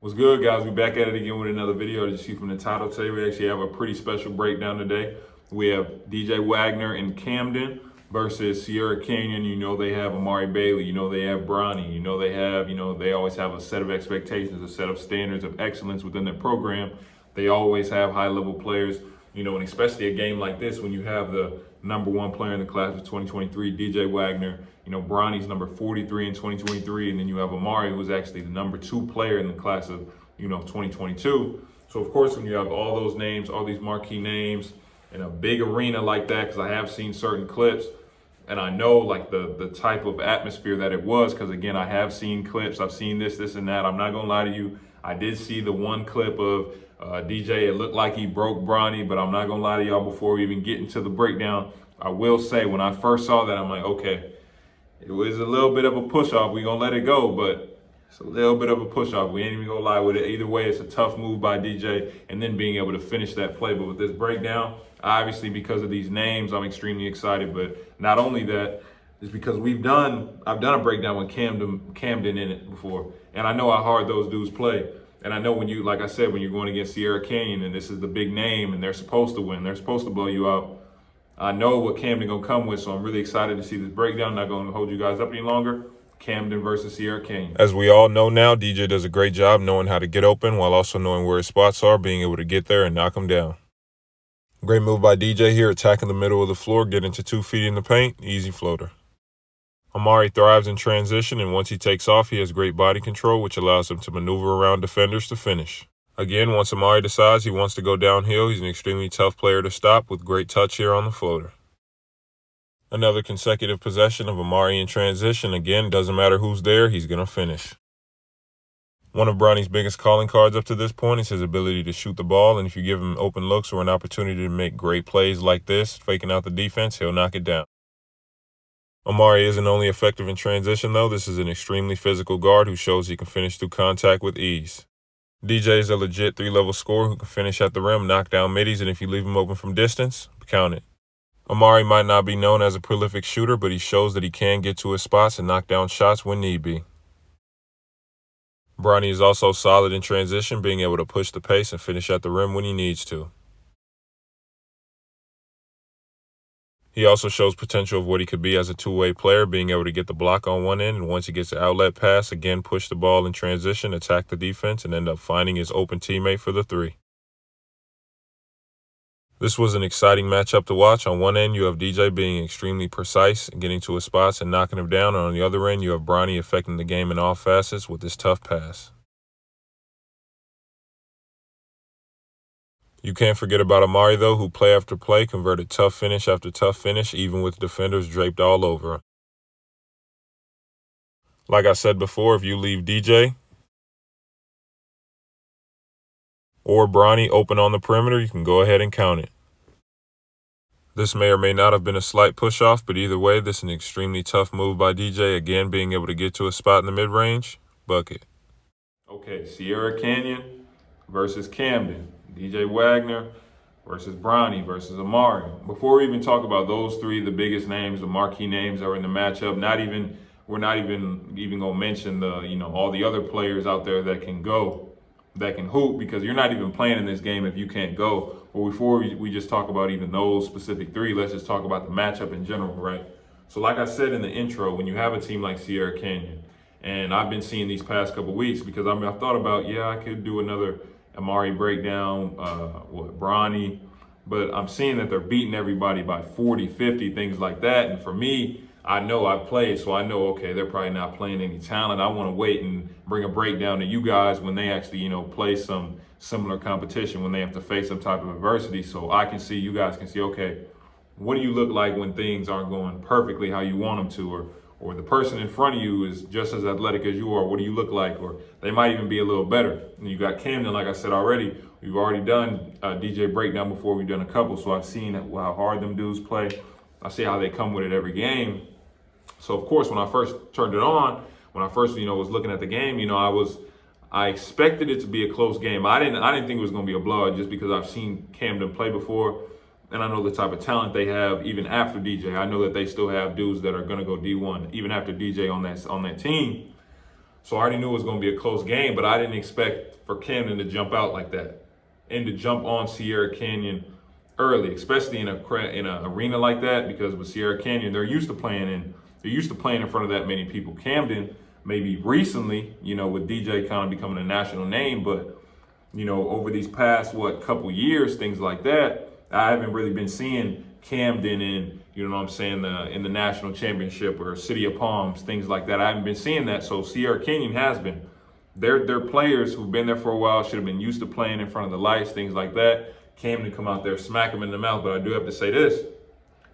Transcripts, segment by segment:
What's good, guys? We back at it again with another video. As you see from the title today, we actually have a pretty special breakdown today. We have DJ Wagner in Camden versus Sierra Canyon. You know they have Amari Bailey. You know they have Bronny. You know they always have a set of expectations, a set of standards of excellence within their program. They always have high-level players, and especially a game like this when you have the number one player in the class of 2023, DJ Wagner. Bronny's number 43 in 2023, and then you have Amari, who's actually the number 2 player in the class of, 2022. So, of course, when you have all those names, all these marquee names in a big arena like that, because I have seen certain clips, and I know, like, the type of atmosphere that it was, because, again, I have seen clips. I've seen this, and that. I'm not going to lie to you. I did see the one clip of DJ. It looked like he broke Bronny, but I'm not going to lie to y'all before we even get into the breakdown. I will say, when I first saw that, I'm like, okay, it was a little bit of a push-off. We're going to let it go, but it's a little bit of a push-off. We ain't even going to lie with it. Either way, it's a tough move by DJ, and then being able to finish that play. But with this breakdown, obviously because of these names, I'm extremely excited. But not only that, it's because I've done a breakdown with Camden in it before, and I know how hard those dudes play. And I know when you, like I said, when you're going against Sierra Canyon, and this is the big name, and they're supposed to win, they're supposed to blow you out. I know what Camden gonna come with, so I'm really excited to see this breakdown. Not gonna hold you guys up any longer. Camden versus Sierra Canyon. As we all know now, DJ does a great job knowing how to get open while also knowing where his spots are, being able to get there and knock them down. Great move by DJ here, attacking the middle of the floor, getting to 2 feet in the paint, easy floater. Amari thrives in transition, and once he takes off, he has great body control, which allows him to maneuver around defenders to finish. Again, once Amari decides he wants to go downhill, he's an extremely tough player to stop with great touch here on the floater. Another consecutive possession of Amari in transition. Again, doesn't matter who's there, he's going to finish. One of Bronny's biggest calling cards up to this point is his ability to shoot the ball, and if you give him open looks or an opportunity to make great plays like this, faking out the defense, he'll knock it down. Amari isn't only effective in transition, though. This is an extremely physical guard who shows he can finish through contact with ease. DJ is a legit 3-level scorer who can finish at the rim, knock down middies, and if you leave him open from distance, count it. Amari might not be known as a prolific shooter, but he shows that he can get to his spots and knock down shots when need be. Bronny is also solid in transition, being able to push the pace and finish at the rim when he needs to. He also shows potential of what he could be as a two-way player, being able to get the block on one end, and once he gets the outlet pass, again push the ball in transition, attack the defense, and end up finding his open teammate for the 3. This was an exciting matchup to watch. On one end, you have DJ being extremely precise and getting to his spots and knocking him down, and on the other end, you have Bronny affecting the game in all facets with his tough pass. You can't forget about Amari, though, who play after play converted tough finish after tough finish, even with defenders draped all over him. Like I said before, if you leave DJ or Bronny open on the perimeter, you can go ahead and count it. This may or may not have been a slight push-off, but either way, this is an extremely tough move by DJ, again being able to get to a spot in the mid-range, bucket. Okay, Sierra Canyon versus Camden. DJ Wagner versus Bronny versus Amari. Before we even talk about those 3, the biggest names, the marquee names that are in the matchup, we're not even gonna mention the all the other players out there that can go, that can hoop, because you're not even playing in this game if you can't go. But before we just talk about even those specific 3, let's just talk about the matchup in general, right? So like I said in the intro, when you have a team like Sierra Canyon, and I've been seeing these past couple weeks, because I've thought about, I could do another Amari breakdown, Bronny, but I'm seeing that they're beating everybody by 40, 50, things like that. And for me, I know I've played, so I know, okay, they're probably not playing any talent. I want to wait and bring a breakdown to you guys when they actually, play some similar competition, when they have to face some type of adversity, so I can see, you guys can see, okay, what do you look like when things aren't going perfectly how you want them to, or the person in front of you is just as athletic as you are, what do you look like? Or they might even be a little better. And you got Camden, like I said already, we've already done a DJ breakdown before, we've done a couple, so I've seen how hard them dudes play. I see how they come with it every game. So of course, when I first turned it on, when I first, was looking at the game, I expected it to be a close game. I didn't think it was gonna be a blowout, just because I've seen Camden play before. And I know the type of talent they have even after DJ. I know that they still have dudes that are going to go D1 even after DJ on that team. So I already knew it was going to be a close game, but I didn't expect for Camden to jump out like that and to jump on Sierra Canyon early, especially in an arena like that, because with Sierra Canyon, they're used to playing in front of that many people. Camden, maybe recently, with DJ kind of becoming a national name, but over these past couple years, things like that, I haven't really been seeing Camden in, in the national championship or City of Palms, things like that. I haven't been seeing that. So Sierra Canyon has been. They're players who've been there for a while, should have been used to playing in front of the lights, things like that. Camden come out there, smack them in the mouth. But I do have to say this: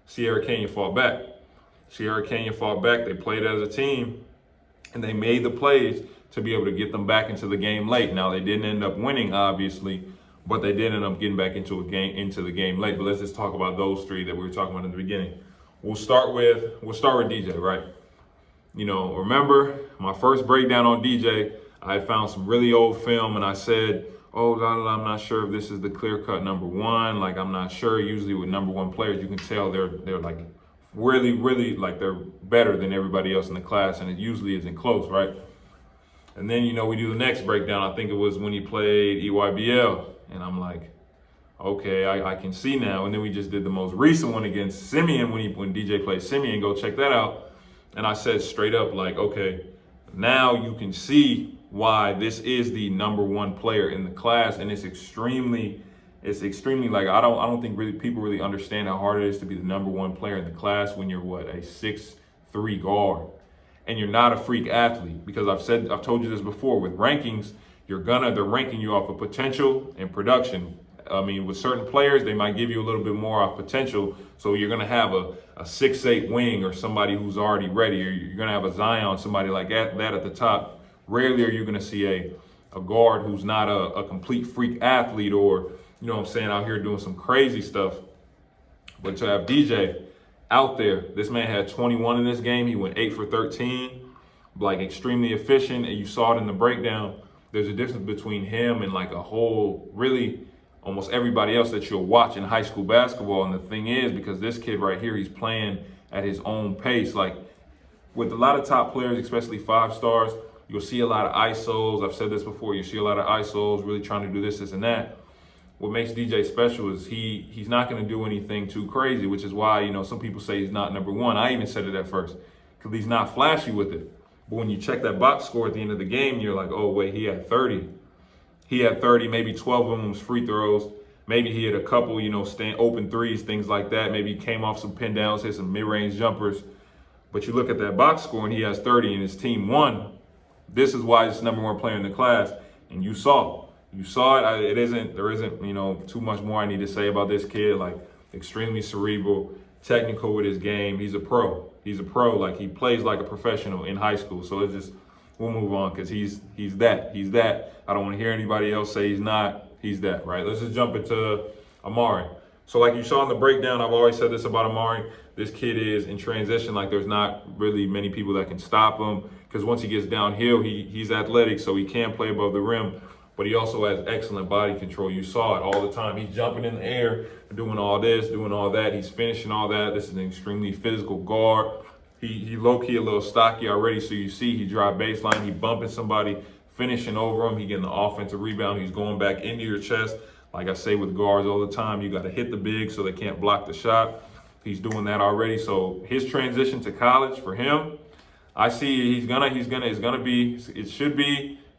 Sierra Canyon fought back. Sierra Canyon fought back. They played as a team, and they made the plays to be able to get them back into the game late. Now they didn't end up winning, obviously, but they did end up getting back into the game late. But let's just talk about those three that we were talking about in the beginning. We'll start with DJ, right? Remember my first breakdown on DJ, I found some really old film and I said, I'm not sure if this is the clear-cut number one. Like, I'm not sure. Usually with number one players, you can tell they're like really, really, like, they're better than everybody else in the class, and it usually isn't close, right? And then, we do the next breakdown. I think it was when he played EYBL. And I'm like, okay, I can see now. And then we just did the most recent one against Simeon when DJ played Simeon. Go check that out. And I said straight up, like, okay, now you can see why this is the number one player in the class. And it's extremely like, I don't think really people really understand how hard it is to be the number one player in the class when you're a 6'3" guard. And you're not a freak athlete, because I've told you this before, with rankings, they're ranking you off of potential and production. I mean, with certain players, they might give you a little bit more off potential. So you're going to have a 6'8" wing or somebody who's already ready, or you're going to have a Zion, somebody like that at the top. Rarely are you going to see a guard who's not a complete freak athlete, or, out here doing some crazy stuff. But to have DJ out there, this man had 21 in this game. He went 8 for 13, like extremely efficient. And you saw it in the breakdown. There's a difference between him and like a whole, really almost everybody else that you'll watch in high school basketball. And the thing is, because this kid right here, he's playing at his own pace. Like with a lot of top players, especially 5 stars, you'll see a lot of ISOs. I've said this before. You see a lot of ISOs really trying to do this and that. What makes DJ special is he's not going to do anything too crazy, which is why, some people say he's not number one. I even said it at first, because he's not flashy with it. But when you check that box score at the end of the game, you're like, oh, wait, he had 30. He had 30, maybe 12 of them was free throws. Maybe he had a couple, open threes, things like that. Maybe he came off some pin downs, hit some mid-range jumpers. But you look at that box score and he has 30 and his team won. This is why he's number one player in the class. And you saw it. There isn't, too much more I need to say about this kid. Like, extremely cerebral, technical with his game. He's a pro. Like, he plays like a professional in high school. So we'll move on, because he's that. I don't want to hear anybody else say he's not. He's that, right? Let's just jump into Amari. So like you saw in the breakdown, I've always said this about Amari. This kid is in transition. Like, there's not really many people that can stop him, because once he gets downhill, he's athletic, so he can play above the rim. But he also has excellent body control. You saw it all the time. He's jumping in the air, doing all this, doing all that. He's finishing all that. This is an extremely physical guard. He low-key a little stocky already, so you see he drive baseline. He bumping somebody, finishing over him. He getting the offensive rebound. He's going back into your chest. Like I say with guards all the time, you got to hit the big so they can't block the shot. He's doing that already. So his transition to college for him, I see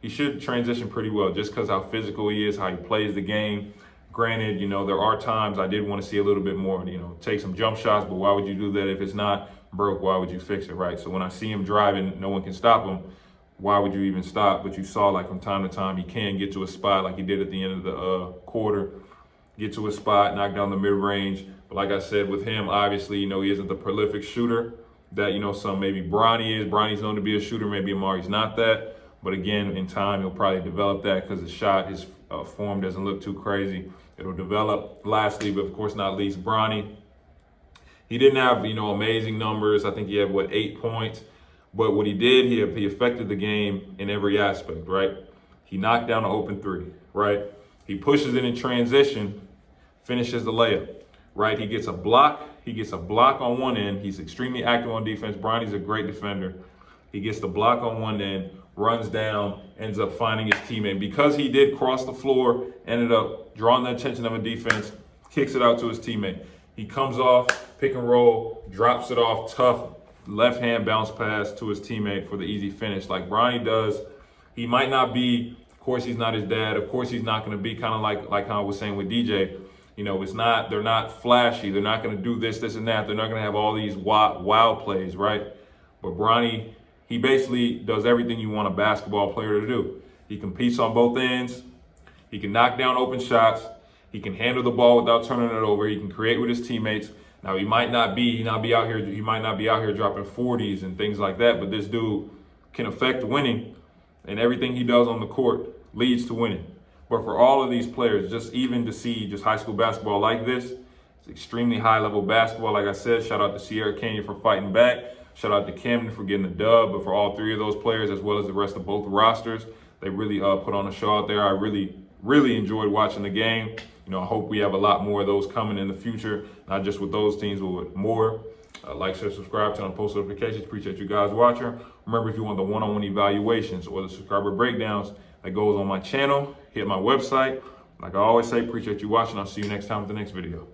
he should transition pretty well, just because how physical he is, how he plays the game. Granted, there are times I did want to see a little bit more, take some jump shots, but why would you do that if it's not broke? Why would you fix it, right? So when I see him driving, no one can stop him. Why would you even stop? But you saw, like, from time to time, he can get to a spot like he did at the end of the quarter, get to a spot, knock down the mid-range. But like I said, with him, obviously, he isn't the prolific shooter that, some maybe Bronny is. Bronny's known to be a shooter. Maybe Amari's not that. But again, in time, he'll probably develop that, because the shot, his form doesn't look too crazy. It'll develop. Lastly, but of course not least, Bronny. He didn't have, amazing numbers. I think he had, 8 points. But what he did, he affected the game in every aspect, right? He knocked down an open three, right? He pushes it in transition, finishes the layup, right? He gets a block on one end. He's extremely active on defense. Bronny's a great defender. He gets the block on one end, runs down, ends up finding his teammate. Because he did cross the floor, ended up drawing the attention of a defense, kicks it out to his teammate. He comes off, pick and roll, drops it off, tough left hand bounce pass to his teammate for the easy finish like Bronny does. He might not be, of course he's not his dad, of course he's not going to be kind of like how I was saying with DJ. You know, they're not flashy, they're not going to do this and that, they're not going to have all these wild plays, right? But Bronny, he basically does everything you want a basketball player to do. He competes on both ends, he can knock down open shots, he can handle the ball without turning it over, he can create with his teammates. Now he might not be out here dropping 40s and things like that, but this dude can affect winning, and everything he does on the court leads to winning. But for all of these players, just even to see just high school basketball like this, it's extremely high level basketball. Like I said, shout out to Sierra Canyon for fighting back. Shout out to Camden for getting the dub. But for all three of those players, as well as the rest of both rosters, they really put on a show out there. I really enjoyed watching the game. You know, I hope we have a lot more of those coming in the future, not just with those teams, but with more. Like, share, subscribe, turn on post notifications. Appreciate you guys watching. Remember, if you want the one-on-one evaluations or the subscriber breakdowns that goes on my channel, hit my website. Like I always say, appreciate you watching. I'll see you next time with the next video.